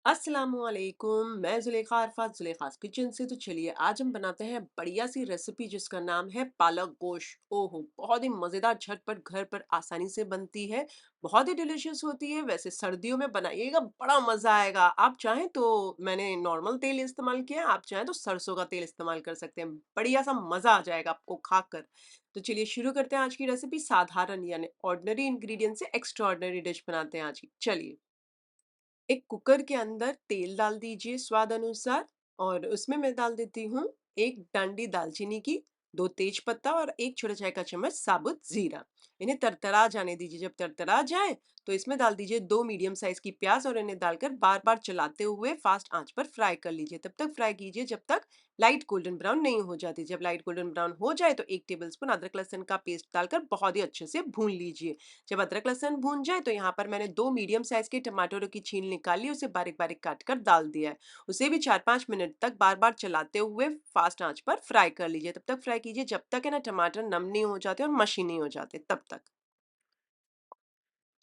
अस्सलामुअलैकुम। मैं जुलेखा अरफात जुलेखास किचन से। तो चलिए आज हम बनाते हैं बढ़िया सी रेसिपी जिसका नाम है पालक गोश्त। ओहो, बहुत ही मज़ेदार, झटपट घर पर आसानी से बनती है। बहुत ही डिलीशियस होती है। वैसे सर्दियों में बनाइएगा, बड़ा मज़ा आएगा। आप चाहें तो मैंने नॉर्मल तेल इस्तेमाल किया है, आप चाहें तो सरसों का तेल इस्तेमाल कर सकते हैं। बढ़िया सा मज़ा आ जाएगा आपको खाकर। तो चलिए शुरू करते हैं आज की रेसिपी। साधारण यानी ऑर्डिनरी इंग्रेडिएंट से एक्स्ट्रा ऑर्डिनरी डिश बनाते हैं आज की। चलिए, एक कुकर के अंदर तेल डाल दीजिए स्वाद अनुसार। और उसमें मैं डाल देती हूँ एक डंडी दालचीनी की, दो तेज पत्ता और एक छोटा चाय का चम्मच साबुत जीरा। इन्हें तरतरा जाने दीजिए। जब तरतरा जाए तो इसमें डाल दीजिए दो मीडियम साइज की प्याज और इन्हें डालकर बार बार चलाते हुए फास्ट आंच पर फ्राई कर लीजिए। तब तक फ्राई कीजिए जब तक लाइट गोल्डन ब्राउन नहीं हो जाती। जब लाइट गोल्डन ब्राउन हो जाए तो एक टेबलस्पून अदरक लहसुन का पेस्ट डालकर बहुत ही अच्छे से भून लीजिए। जब अदरक लहसुन भून जाए तो यहाँ पर मैंने दो मीडियम साइज के टमाटरों की छील निकाली, उसे बारीक बारीक काट कर डाल दिया है। उसे भी 4-5 मिनट तक बार बार चलाते हुए फास्ट आंच पर फ्राई कर लीजिए। तब तक फ्राई कीजिए जब तक है ना टमाटर नम नहीं हो जाते और मशी नहीं हो जाते, तब तक।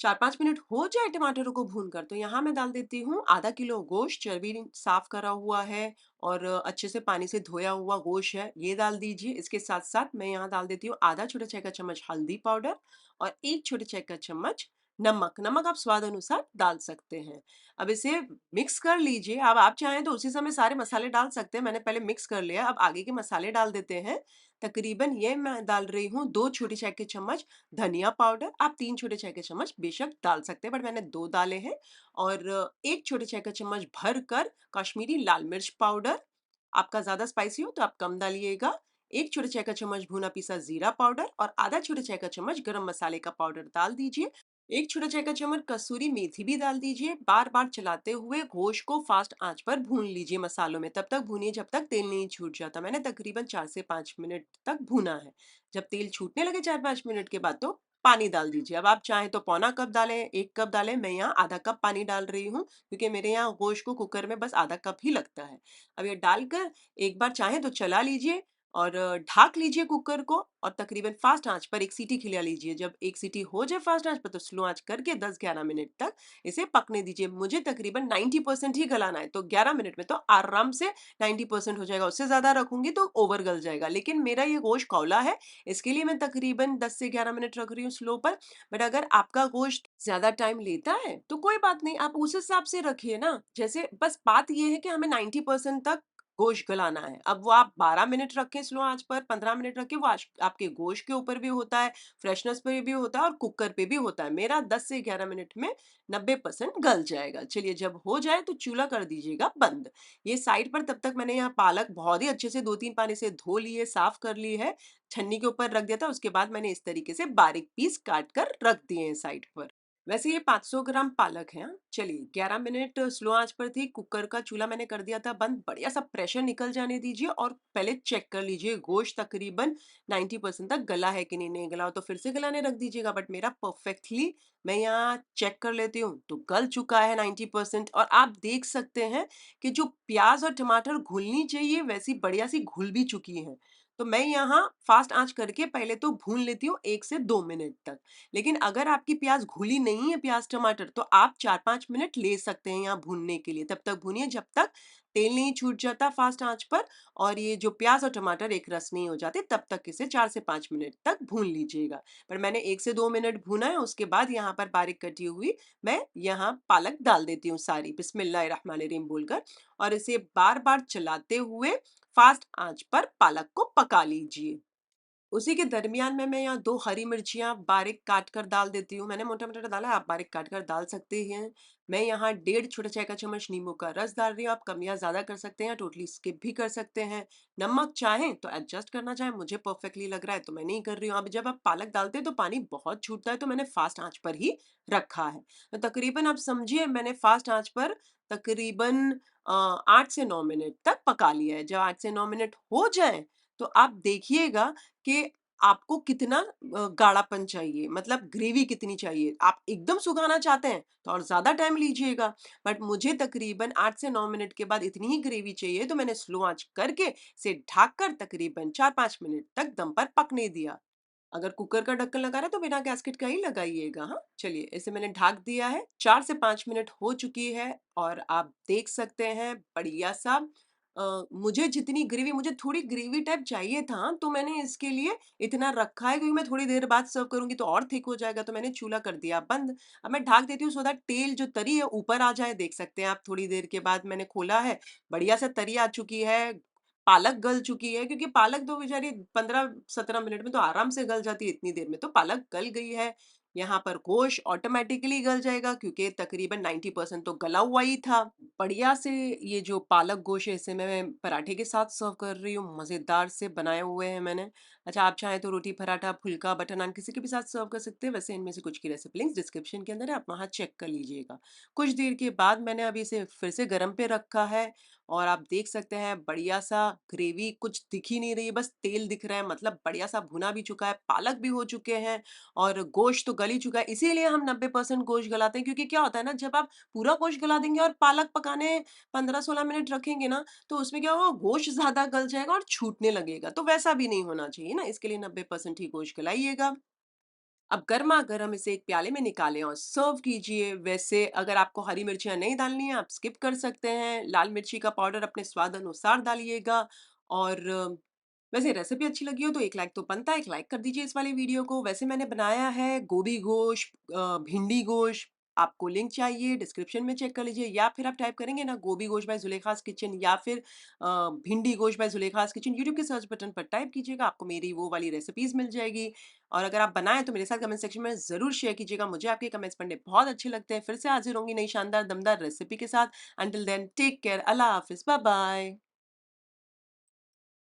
4-5 मिनट हो जाए टमाटरों को भून कर तो यहाँ मैं डाल देती हूँ आधा किलो गोश्त, चर्बी साफ करा हुआ है और अच्छे से पानी से धोया हुआ गोश्त है, ये डाल दीजिए। इसके साथ साथ मैं यहाँ डाल देती हूँ आधा छोटा चाय का चम्मच हल्दी पाउडर और एक छोटे चाय का चम्मच नमक। नमक आप स्वाद अनुसार डाल सकते हैं। अब इसे मिक्स कर लीजिए। अब आप चाहें तो उसी समय सारे मसाले डाल सकते हैं। मैंने पहले मिक्स कर लिया, अब आगे के मसाले डाल देते हैं। तकरीबन ये मैं डाल रही हूँ दो छोटी चाय के चम्मच धनिया पाउडर। आप 3 छोटे चाय के चम्मच बेशक डाल सकते हैं, बट मैंने 2 डाले हैं। और 1 छोटे चाय का चम्मच भरकर कश्मीरी लाल मिर्च पाउडर। आपका ज़्यादा स्पाइसी हो तो आप कम डालिएगा। 1 छोटे चाय का चम्मच भुना पिसा ज़ीरा पाउडर और आधा छोटे चाय का चम्मच गरम मसाले का पाउडर डाल दीजिए। 1 छोटा चाय का चम्मच कसूरी मेथी भी डाल दीजिए। बार-बार चलाते हुए गोश्त को फास्ट आँच पर भून लीजिए मसालों में। तब तक भूनिए जब तक तेल नहीं छूट जाता। मैंने तकरीबन 4 से 5 मिनट तक भूना है। जब तेल छूटने लगे 4-5 मिनट के बाद तो पानी डाल दीजिए। अब आप चाहें तो पौना कप डालें, 1 कप डालें, मैं यहाँ आधा कप पानी डाल रही हूँ क्योंकि मेरे यहाँ गोश्त को कुकर में बस आधा कप ही लगता है। अब ये डालकर एक बार चाहें तो चला लीजिए और ढाक लीजिए कुकर को और तकरीबन फास्ट आंच पर एक सीटी खिला लीजिए। जब एक सीटी हो जाए फास्ट आंच पर तो स्लो आंच करके 10-11 मिनट तक इसे पकने दीजिए। मुझे तकरीबन 90% ही गलाना है तो 11 मिनट में तो आराम से 90% हो जाएगा। उससे ज़्यादा रखूंगी तो ओवर गल जाएगा। लेकिन मेरा ये गोश्त कौला है, इसके लिए मैं तकरीबन 10 से 11 मिनट रख रही हूँ स्लो पर। बट अगर आपका गोश्त ज़्यादा टाइम लेता है तो कोई बात नहीं, आप उस हिसाब से रखिए ना। जैसे बस बात ये है कि हमें 90% तक गोश्त गलाना है। अब वो आप 12 मिनट रखें स्लो आँच पर, 15 मिनट रखें, वो आपके गोश्त के ऊपर भी होता है, फ्रेशनेस पे भी होता है और कुकर पे भी होता है। मेरा 10 से 11 मिनट में 90% गल जाएगा। चलिए जब हो जाए तो चूल्हा कर दीजिएगा बंद। ये साइड पर तब तक मैंने यहाँ पालक बहुत ही अच्छे से 2-3 पानी से धो ली है, साफ कर ली है, छन्नी के ऊपर रख दिया था। उसके बाद मैंने इस तरीके से बारीक पीस काट कर रख दिए हैं साइड पर। वैसे ये 500 ग्राम पालक है। हाँ? चलिए 11 मिनट स्लो आंच पर थी, कुकर का चूल्हा मैंने कर दिया था बंद। बढ़िया सा प्रेशर निकल जाने दीजिए और पहले चेक कर लीजिए गोश्त तकरीबन 90% तक गला है कि नहीं। नहीं गला हो तो फिर से गलाने रख दीजिएगा। बट मेरा परफेक्टली, मैं यहाँ चेक कर लेती हूँ तो गल चुका है 90%। और आप देख सकते हैं कि जो प्याज और टमाटर घुलनी चाहिए वैसी बढ़िया सी घुल भी चुकी है। तो मैं यहाँ फास्ट आंच करके पहले तो भून लेती हूँ 1 से 2 मिनट तक। लेकिन अगर आपकी प्याज घुली नहीं है, प्याज टमाटर, तो आप 4-5 मिनट ले सकते हैं यहाँ भूनने के लिए। तब तक भूनिए जब तक तेल नहीं छूट जाता फास्ट आंच पर और ये जो प्याज और टमाटर एक रस नहीं हो जाते, तब तक इसे 4 से 5 मिनट तक भून लीजिएगा। पर मैंने 1 से 2 मिनट भूना है। उसके बाद यहाँ पर बारीक कटी हुई मैं यहाँ पालक डाल देती हूँ सारी, बिस्मिल्लाहिर्रहमानिर्रहीम बोलकर। और इसे बार बार चलाते हुए फास्ट आंच पर पालक को पका लीजिए। उसी के दरमियान में मैं यहाँ 2 हरी मिर्चियाँ बारीक काट कर डाल देती हूँ। मैंने मोटा-मोटा डाला है, आप बारीक काट कर डाल सकते हैं। मैं यहाँ डेढ़ छोटा चाय का चम्मच नींबू का रस डाल रही हूँ। आप कम या ज़्यादा कर सकते हैं, टोटली स्किप भी कर सकते हैं। नमक चाहें तो एडजस्ट करना चाहें, मुझे परफेक्टली लग रहा है तो मैं नहीं कर रही हूँ। अब जब आप पालक डालते हैं तो पानी बहुत छूटता है तो मैंने फास्ट आँच पर ही रखा है। तो तकरीबन आप समझिए मैंने फास्ट आँच पर तकरीबन 8 से 9 मिनट तक पका लिया है। जब 8 से 9 मिनट हो जाएँ तो आप देखिएगा कि आपको कितना गाढ़ापन चाहिए, मतलब ग्रेवी कितनी चाहिए। आप एकदम सुखाना चाहते हैं तो और ज़्यादा टाइम लीजिएगा। बट मुझे तकरीबन 8 से 9 मिनट के बाद इतनी ही ग्रेवी चाहिए तो मैंने स्लो आँच करके इसे ढक कर तकरीबन 4-5 मिनट तक दम पर पकने दिया। अगर कुकर का ढक्कन लगा रहा है तो बिना गैस्केट का ही लगाइएगा, हाँ। चलिए इसे मैंने ढक दिया है, 4 से 5 मिनट हो चुकी है और आप देख सकते हैं बढ़िया-सा मुझे जितनी ग्रेवी मुझे थोड़ी ग्रेवी टाइप चाहिए था, तो मैंने इसके लिए इतना रखा है क्योंकि मैं थोड़ी देर बाद सर्व करूँगी तो और थिक हो जाएगा, तो मैंने चूल्हा कर दिया बंद। अब मैं ढक देती हूँ सो दैट तेल जो तरी है ऊपर आ जाए, देख सकते हैं आप थोड़ी देर के बाद मैंने खोला है, बढ़िया-सा तरी आ चुकी है, पालक गल चुकी है क्योंकि पालक तो बेचारी 15-17 मिनट में तो आराम से गल जाती है, इतनी देर में तो पालक गल गई है। यहाँ पर गोश्त ऑटोमैटिकली गल जाएगा क्योंकि तकरीबन 90% तो गला हुआ ही था। बढ़िया से ये जो पालक गोश्त है इसे मैं पराठे के साथ सर्व कर रही हूँ, मज़ेदार से बनाए हुए हैं मैंने। अच्छा आप चाहें तो रोटी पराठा, फुल्का, बटर नान किसी के भी साथ सर्व कर सकते हैं, वैसे इनमें से कुछ की रेसिपी लिंक्स डिस्क्रिप्शन के अंदर है, आप वहाँ चेक कर लीजिएगा। कुछ देर के बाद मैंने अभी इसे फिर से गरम पे रखा है और आप देख सकते हैं बढ़िया-सा ग्रेवी कुछ दिख ही नहीं रही है, बस तेल दिख रहा है, मतलब बढ़िया-सा भुना भी चुका है, पालक भी हो चुके हैं और गोश्त तो गल ही चुका है। इसीलिए हम 90% गोश्त गलाते हैं क्योंकि क्या होता है ना, जब आप पूरा गोश्त गला देंगे और पालक पकाने 15-16 मिनट रखेंगे ना, तो उसमें क्या होगा, गोश्त ज़्यादा गल जाएगा और छूटने लगेगा, तो वैसा भी नहीं होना चाहिए ना, इसके लिए 90% ही गोश्त गलाइएगा। अब गरमा-गरम इसे एक प्याले में निकालें और सर्व कीजिए। वैसे अगर आपको हरी मिर्चियाँ नहीं डालनी है, आप स्किप कर सकते हैं। लाल मिर्ची का पाउडर अपने स्वाद अनुसार डालिएगा और वैसे रेसिपी अच्छी लगी हो तो एक लाइक तो बनता है, एक लाइक कर दीजिए इस वाली वीडियो को। वैसे मैंने बनाया है गोभी गोश्त भिंडी गोश्त, आपको लिंक चाहिए डिस्क्रिप्शन में चेक कर लीजिए या फिर आप टाइप करेंगे ना गोभी गोश्त बाय ज़ुलेखास किचन या फिर भिंडी गोश्त बाय ज़ुलेखास किचन यूट्यूब के सर्च बटन पर टाइप कीजिएगा, आपको मेरी वो वाली रेसिपीज़ मिल जाएगी। और अगर आप बनाएँ तो मेरे साथ कमेंट सेक्शन में ज़रूर शेयर कीजिएगा। मुझे आपके कमेंट्स पढ़ने बहुत अच्छे लगते हैं। फिर से हाज़िर होंगी नई शानदार दमदार रेसिपी के साथ। अंटिल देन टेक केयर, अल्लाह हाफ़िज़, बाय बाय।